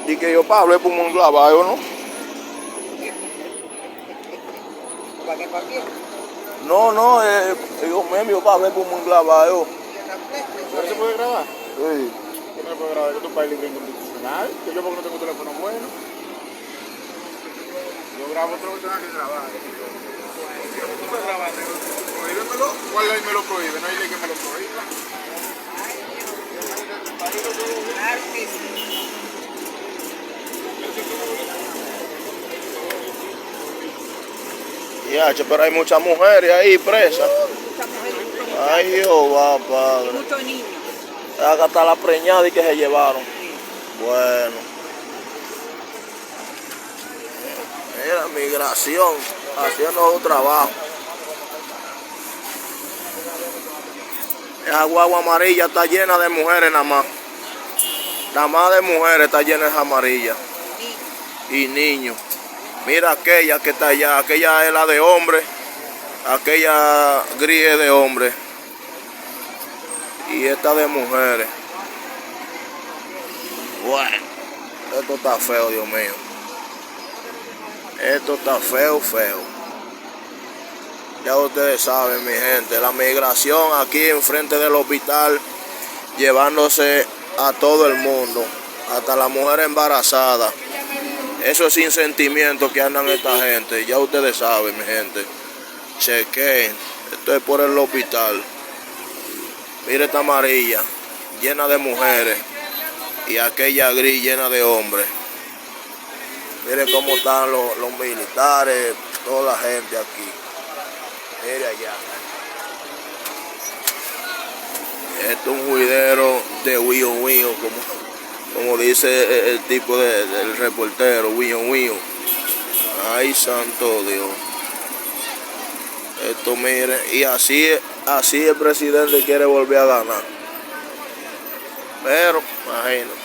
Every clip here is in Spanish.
Y que yo para hablar por un clavayo, ¿no? ¿Para qué papel? No, no, yo me para hablar por un clavayo. ¿No se puede grabar? Sí. ¿Qué no se puede grabar? Que tu país libre incondicional. Que yo porque no tengo un teléfono bueno. Yo grabo otro que tenga que grabar. ¿Tú puedes grabar? Prohíbemelo. ¿Cuál ley me lo prohíbe? No hay ley que me lo prohíba. Claro que sí. Ya, pero hay muchas mujeres ahí presas. Muchas mujeres y muchos Ay, Jehová, padre. muchos niños. Acá está la preñada y que se llevaron. Bueno. Mira, migración, haciendo su trabajo. Esa guagua amarilla está llena de mujeres nada más. Nada más de mujeres está llena de amarillas. Y niños. Mira aquella que está allá, aquella es la de hombre. Aquella gris es de hombre. Y esta de mujeres. Bueno, esto está feo, Dios mío. Esto está feo, feo. Ya ustedes saben, mi gente, la migración aquí enfrente del hospital, llevándose a todo el mundo, hasta la mujer embarazada. Eso es sin sentimiento que andan esta gente. Ya ustedes saben, mi gente. Chequen. Esto es por el hospital. Mire esta amarilla, llena de mujeres. Y aquella gris llena de hombres. Miren cómo están los militares, toda la gente aquí. Mire allá. Esto es un juidero de Wío, como dice el tipo del reportero, Wío. Ay, santo Dios. Esto, mire, y así el presidente quiere volver a ganar. Pero, imagínate.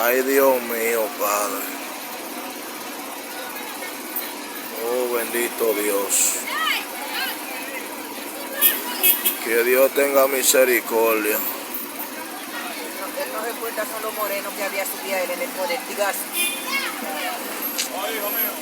Ay, Dios mío, Padre. Oh, bendito Dios. Que Dios tenga misericordia. Él no recuerda son los morenos que había subido él en el poder, digas. Ay, hijo mío.